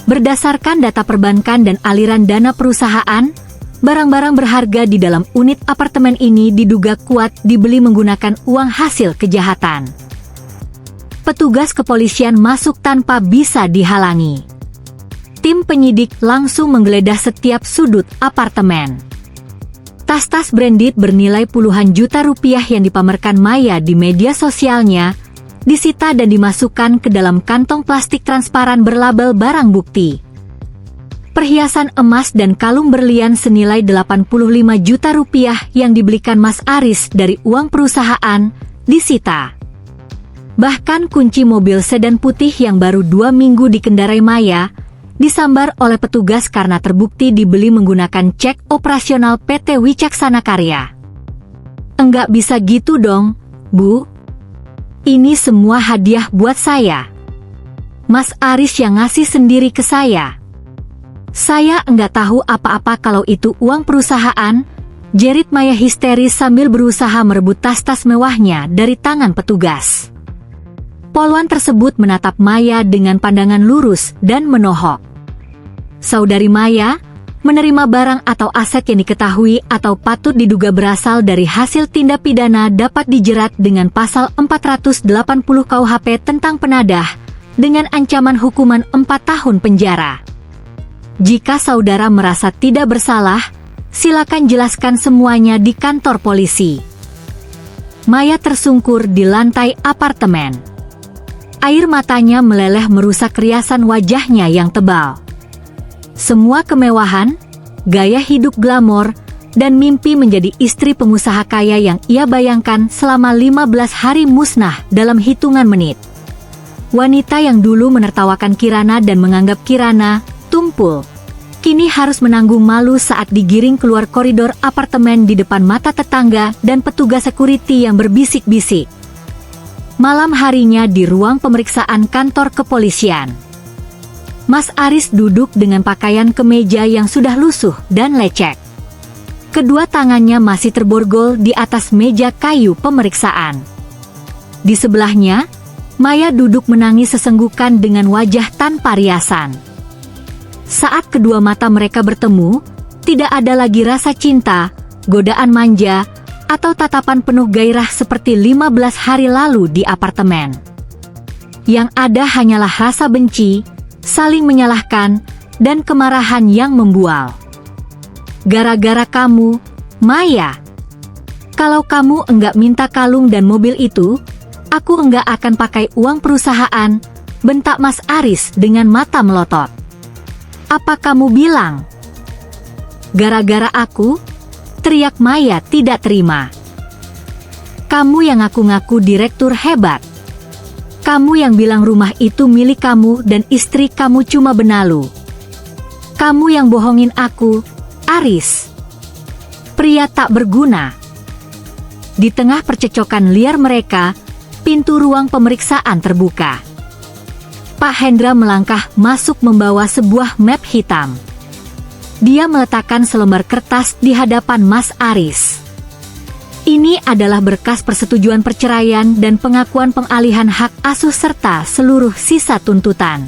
Berdasarkan data perbankan dan aliran dana perusahaan, barang-barang berharga di dalam unit apartemen ini diduga kuat dibeli menggunakan uang hasil kejahatan." Petugas kepolisian masuk tanpa bisa dihalangi. Tim penyidik langsung menggeledah setiap sudut apartemen. Tas-tas branded bernilai puluhan juta rupiah yang dipamerkan Maya di media sosialnya disita dan dimasukkan ke dalam kantong plastik transparan berlabel barang bukti. Perhiasan emas dan kalung berlian senilai 85 juta rupiah yang dibelikan Mas Aris dari uang perusahaan disita. Bahkan kunci mobil sedan putih yang baru 2 minggu dikendarai Maya disambar oleh petugas karena terbukti dibeli menggunakan cek operasional PT Wicaksana Karya. "Enggak bisa gitu dong, Bu. Ini semua hadiah buat saya. Mas Aris yang ngasih sendiri ke saya. Saya enggak tahu apa-apa kalau itu uang perusahaan," jerit Maya histeris sambil berusaha merebut tas-tas mewahnya dari tangan petugas. Poluan tersebut menatap Maya dengan pandangan lurus dan menohok. Saudari Maya menerima barang atau aset yang diketahui atau patut diduga berasal dari hasil tindak pidana dapat dijerat dengan pasal 480 KUHP tentang penadah dengan ancaman hukuman 4 tahun penjara. Jika saudara merasa tidak bersalah, silakan jelaskan semuanya di kantor polisi. Maya tersungkur di lantai apartemen. Air matanya meleleh merusak riasan wajahnya yang tebal. Semua kemewahan, gaya hidup glamor, dan mimpi menjadi istri pengusaha kaya yang ia bayangkan selama 15 hari musnah dalam hitungan menit. Wanita yang dulu menertawakan Kirana dan menganggap Kirana tumpul, kini harus menanggung malu saat digiring keluar koridor apartemen di depan mata tetangga dan petugas security yang berbisik-bisik. Malam harinya di ruang pemeriksaan kantor kepolisian. Mas Aris duduk dengan pakaian kemeja yang sudah lusuh dan lecek. Kedua tangannya masih terborgol di atas meja kayu pemeriksaan. Di sebelahnya, Maya duduk menangis sesenggukan dengan wajah tanpa riasan. Saat kedua mata mereka bertemu, tidak ada lagi rasa cinta, godaan manja, atau tatapan penuh gairah seperti 15 hari lalu di apartemen. Yang ada hanyalah rasa benci, saling menyalahkan, dan kemarahan yang membual. "Gara-gara kamu, Maya. Kalau kamu enggak minta kalung dan mobil itu, aku enggak akan pakai uang perusahaan," bentak Mas Aris dengan mata melotot. "Apa kamu bilang? Gara-gara aku?" teriak Maya tidak terima. "Kamu yang ngaku-ngaku direktur hebat. Kamu yang bilang rumah itu milik kamu dan istri kamu cuma benalu. Kamu yang bohongin aku, Aris. Pria tak berguna." Di tengah percekcokan liar mereka, pintu ruang pemeriksaan terbuka. Pak Hendra melangkah masuk membawa sebuah map hitam. Dia meletakkan selembar kertas di hadapan Mas Aris. Ini adalah berkas persetujuan perceraian dan pengakuan pengalihan hak asuh serta seluruh sisa tuntutan.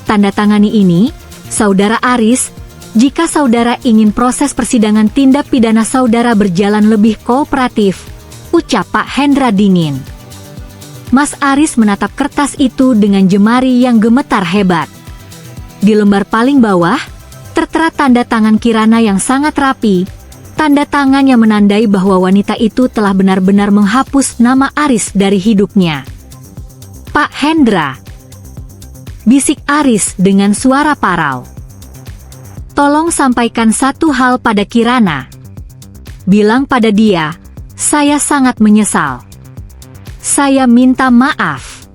tanda tangani ini, Saudara Aris, jika saudara ingin proses persidangan tindak pidana saudara berjalan lebih kooperatif, ucap Pak Hendra dingin. Mas Aris menatap kertas itu dengan jemari yang gemetar hebat. Di lembar paling bawah, tertera tanda tangan Kirana yang sangat rapi, tanda tangan yang menandai bahwa wanita itu telah benar-benar menghapus nama Aris dari hidupnya. Pak Hendra, bisik Aris dengan suara parau. Tolong sampaikan satu hal pada Kirana. Bilang pada dia, saya sangat menyesal. Saya minta maaf.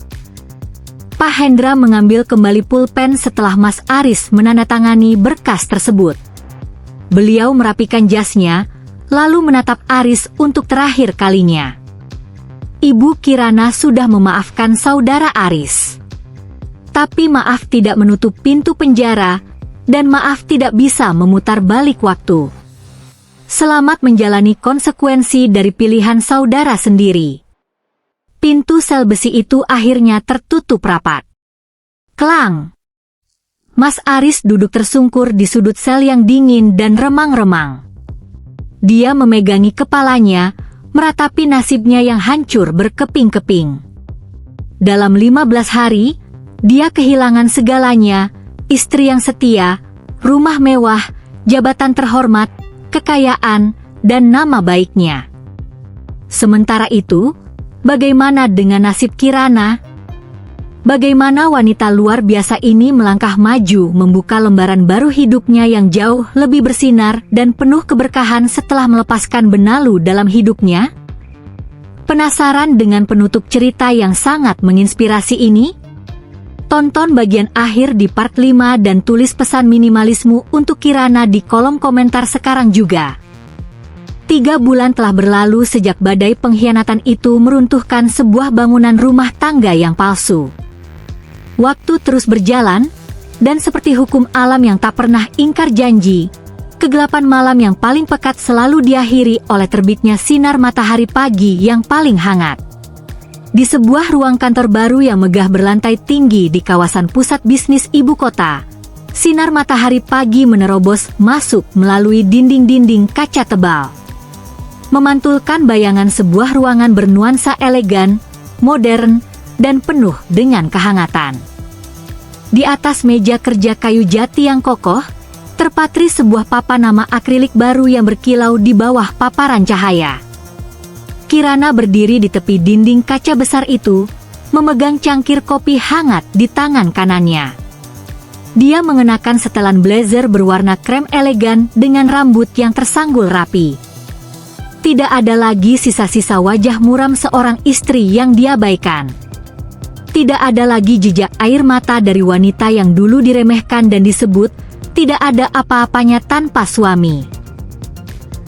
Pak Hendra mengambil kembali pulpen setelah Mas Aris menandatangani berkas tersebut. Beliau merapikan jasnya, lalu menatap Aris untuk terakhir kalinya. Ibu Kirana sudah memaafkan saudara Aris. Tapi maaf tidak menutup pintu penjara, dan maaf tidak bisa memutar balik waktu. Selamat menjalani konsekuensi dari pilihan saudara sendiri. Pintu sel besi itu akhirnya tertutup rapat. Klang! Mas Aris duduk tersungkur di sudut sel yang dingin dan remang-remang. Dia memegangi kepalanya, meratapi nasibnya yang hancur berkeping-keping. Dalam 15 hari, dia kehilangan segalanya, istri yang setia, rumah mewah, jabatan terhormat, kekayaan, dan nama baiknya. Sementara itu, bagaimana dengan nasib Kirana? Bagaimana wanita luar biasa ini melangkah maju membuka lembaran baru hidupnya yang jauh lebih bersinar dan penuh keberkahan setelah melepaskan benalu dalam hidupnya? Penasaran dengan penutup cerita yang sangat menginspirasi ini? Tonton bagian akhir di part 5 dan tulis pesan minimalismu untuk Kirana di kolom komentar sekarang juga. 3 bulan telah berlalu sejak badai pengkhianatan itu meruntuhkan sebuah bangunan rumah tangga yang palsu. Waktu terus berjalan, dan seperti hukum alam yang tak pernah ingkar janji, kegelapan malam yang paling pekat selalu diakhiri oleh terbitnya sinar matahari pagi yang paling hangat. Di sebuah ruang kantor baru yang megah berlantai tinggi di kawasan pusat bisnis ibu kota, sinar matahari pagi menerobos masuk melalui dinding-dinding kaca tebal, memantulkan bayangan sebuah ruangan bernuansa elegan, modern, dan penuh dengan kehangatan. Di atas meja kerja kayu jati yang kokoh, terpatri sebuah papan nama akrilik baru yang berkilau di bawah paparan cahaya. Kirana berdiri di tepi dinding kaca besar itu, memegang cangkir kopi hangat di tangan kanannya. Dia mengenakan setelan blazer berwarna krem elegan dengan rambut yang tersanggul rapi. Tidak ada lagi sisa-sisa wajah muram seorang istri yang diabaikan. Tidak ada lagi jejak air mata dari wanita yang dulu diremehkan dan disebut tidak ada apa-apanya tanpa suami.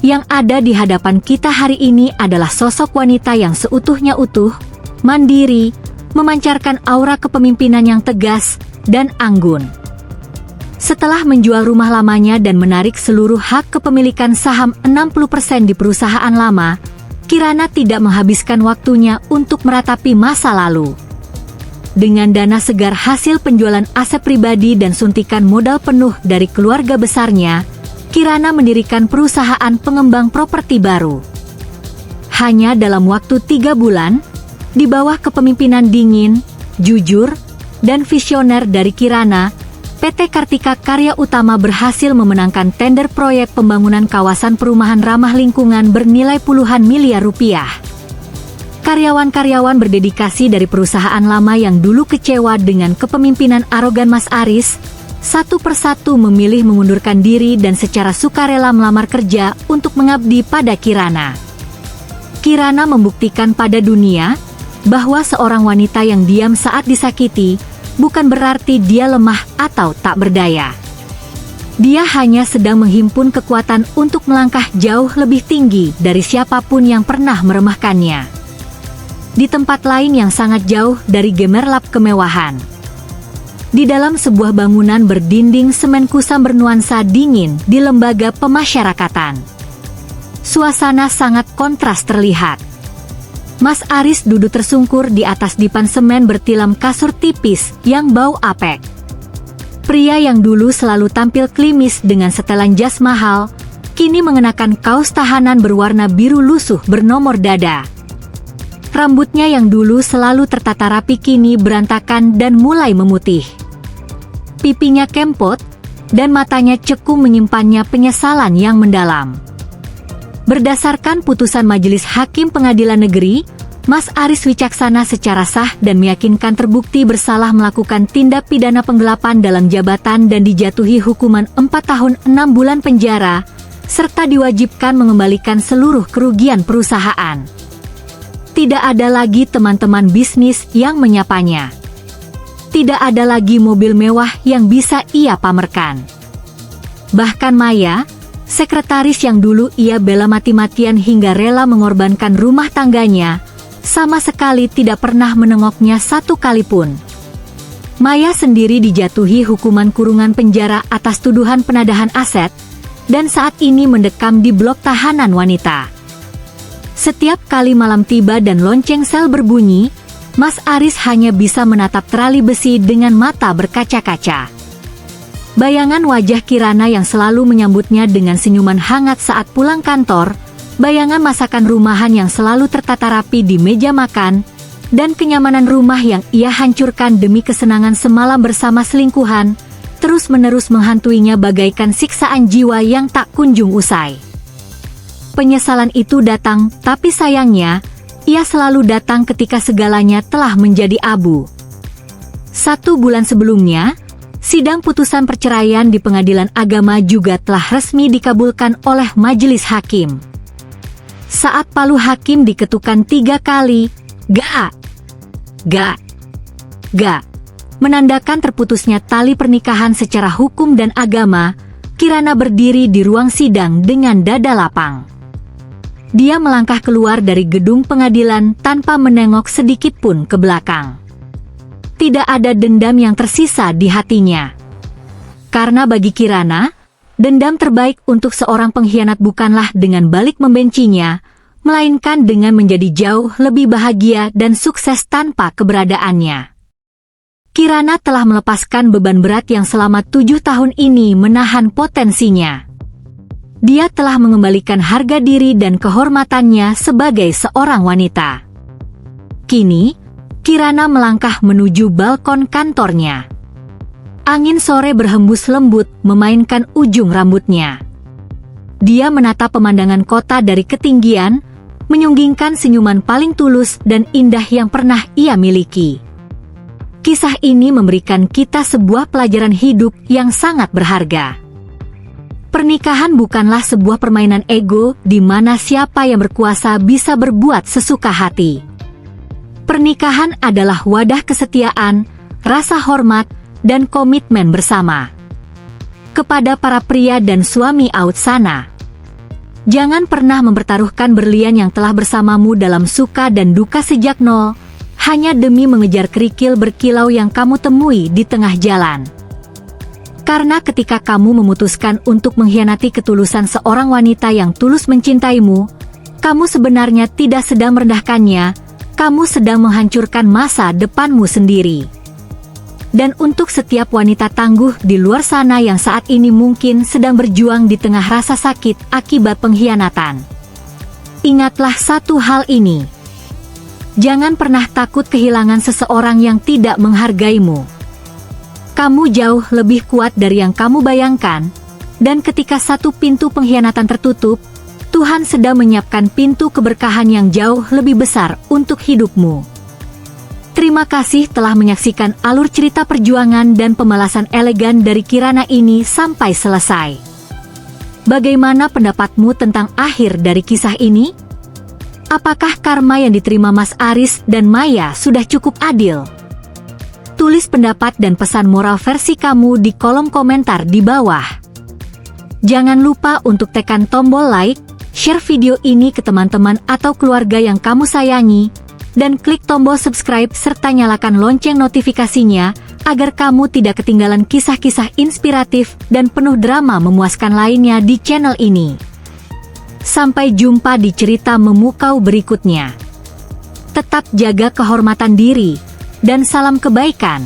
Yang ada di hadapan kita hari ini adalah sosok wanita yang seutuhnya utuh, mandiri, memancarkan aura kepemimpinan yang tegas dan anggun. Setelah menjual rumah lamanya dan menarik seluruh hak kepemilikan saham 60% di perusahaan lama, Kirana tidak menghabiskan waktunya untuk meratapi masa lalu. Dengan dana segar hasil penjualan aset pribadi dan suntikan modal penuh dari keluarga besarnya, Kirana mendirikan perusahaan pengembang properti baru. Hanya dalam waktu 3 bulan, di bawah kepemimpinan dingin, jujur, dan visioner dari Kirana, PT Kartika Karya Utama berhasil memenangkan tender proyek pembangunan kawasan perumahan ramah lingkungan bernilai puluhan miliar rupiah. Karyawan-karyawan berdedikasi dari perusahaan lama yang dulu kecewa dengan kepemimpinan arogan Mas Aris, satu persatu memilih mengundurkan diri dan secara sukarela melamar kerja untuk mengabdi pada Kirana. Kirana membuktikan pada dunia bahwa seorang wanita yang diam saat disakiti bukan berarti dia lemah atau tak berdaya. Dia hanya sedang menghimpun kekuatan untuk melangkah jauh lebih tinggi dari siapapun yang pernah meremehkannya. Di tempat lain yang sangat jauh dari gemerlap kemewahan, di dalam sebuah bangunan berdinding semen kusam bernuansa dingin di lembaga pemasyarakatan, suasana sangat kontras terlihat. Mas Aris duduk tersungkur di atas dipan semen bertilam kasur tipis yang bau apek. Pria yang dulu selalu tampil klimis dengan setelan jas mahal, kini mengenakan kaos tahanan berwarna biru lusuh bernomor dada. Rambutnya yang dulu selalu tertata rapi kini berantakan dan mulai memutih. Pipinya kempot, dan matanya cekung menyimpannya penyesalan yang mendalam. Berdasarkan putusan Majelis Hakim Pengadilan Negeri, Mas Aris Wicaksana secara sah dan meyakinkan terbukti bersalah melakukan tindak pidana penggelapan dalam jabatan dan dijatuhi hukuman 4 tahun 6 bulan penjara, serta diwajibkan mengembalikan seluruh kerugian perusahaan. Tidak ada lagi teman-teman bisnis yang menyapanya. Tidak ada lagi mobil mewah yang bisa ia pamerkan. Bahkan Maya, sekretaris yang dulu ia bela mati-matian hingga rela mengorbankan rumah tangganya, sama sekali tidak pernah menengoknya satu kali pun. Maya sendiri dijatuhi hukuman kurungan penjara atas tuduhan penadahan aset, dan saat ini mendekam di blok tahanan wanita. Setiap kali malam tiba dan lonceng sel berbunyi, Mas Aris hanya bisa menatap terali besi dengan mata berkaca-kaca. Bayangan wajah Kirana yang selalu menyambutnya dengan senyuman hangat saat pulang kantor, bayangan masakan rumahan yang selalu tertata rapi di meja makan, dan kenyamanan rumah yang ia hancurkan demi kesenangan semalam bersama selingkuhan, terus-menerus menghantuinya bagaikan siksaan jiwa yang tak kunjung usai. Penyesalan itu datang, tapi sayangnya, ia selalu datang ketika segalanya telah menjadi abu. 1 bulan sebelumnya, sidang putusan perceraian di Pengadilan Agama juga telah resmi dikabulkan oleh Majelis Hakim. Saat palu hakim diketukkan 3 kali, ga, menandakan terputusnya tali pernikahan secara hukum dan agama, Kirana berdiri di ruang sidang dengan dada lapang. Dia melangkah keluar dari gedung pengadilan tanpa menengok sedikit pun ke belakang. Tidak ada dendam yang tersisa di hatinya. Karena bagi Kirana, dendam terbaik untuk seorang pengkhianat bukanlah dengan balik membencinya, melainkan dengan menjadi jauh lebih bahagia dan sukses tanpa keberadaannya. Kirana telah melepaskan beban berat yang selama 7 tahun ini menahan potensinya. Dia telah mengembalikan harga diri dan kehormatannya sebagai seorang wanita. Kini, Kirana melangkah menuju balkon kantornya. Angin sore berhembus lembut memainkan ujung rambutnya. Dia menatap pemandangan kota dari ketinggian, menyunggingkan senyuman paling tulus dan indah yang pernah ia miliki. Kisah ini memberikan kita sebuah pelajaran hidup yang sangat berharga. Pernikahan bukanlah sebuah permainan ego di mana siapa yang berkuasa bisa berbuat sesuka hati. Pernikahan adalah wadah kesetiaan, rasa hormat, dan komitmen bersama. Kepada para pria dan suami out sana, jangan pernah mempertaruhkan berlian yang telah bersamamu dalam suka dan duka sejak nol, hanya demi mengejar kerikil berkilau yang kamu temui di tengah jalan. Karena ketika kamu memutuskan untuk mengkhianati ketulusan seorang wanita yang tulus mencintaimu, kamu sebenarnya tidak sedang merendahkannya, kamu sedang menghancurkan masa depanmu sendiri. Dan untuk setiap wanita tangguh di luar sana yang saat ini mungkin sedang berjuang di tengah rasa sakit akibat pengkhianatan, ingatlah satu hal ini. Jangan pernah takut kehilangan seseorang yang tidak menghargaimu. Kamu jauh lebih kuat dari yang kamu bayangkan, dan ketika satu pintu pengkhianatan tertutup, Tuhan sedang menyiapkan pintu keberkahan yang jauh lebih besar untuk hidupmu. Terima kasih telah menyaksikan alur cerita perjuangan dan pembalasan elegan dari Kirana ini sampai selesai. Bagaimana pendapatmu tentang akhir dari kisah ini? Apakah karma yang diterima Mas Aris dan Maya sudah cukup adil? Tulis pendapat dan pesan moral versi kamu di kolom komentar di bawah. Jangan lupa untuk tekan tombol like, share video ini ke teman-teman atau keluarga yang kamu sayangi, dan klik tombol subscribe serta nyalakan lonceng notifikasinya agar kamu tidak ketinggalan kisah-kisah inspiratif dan penuh drama memuaskan lainnya di channel ini. Sampai jumpa di cerita memukau berikutnya. Tetap jaga kehormatan diri, dan salam kebaikan.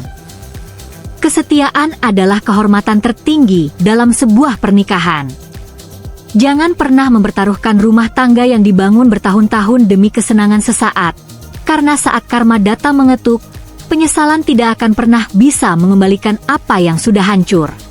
Kesetiaan adalah kehormatan tertinggi dalam sebuah pernikahan. Jangan pernah mempertaruhkan rumah tangga yang dibangun bertahun-tahun demi kesenangan sesaat. Karena saat karma datang mengetuk, penyesalan tidak akan pernah bisa mengembalikan apa yang sudah hancur.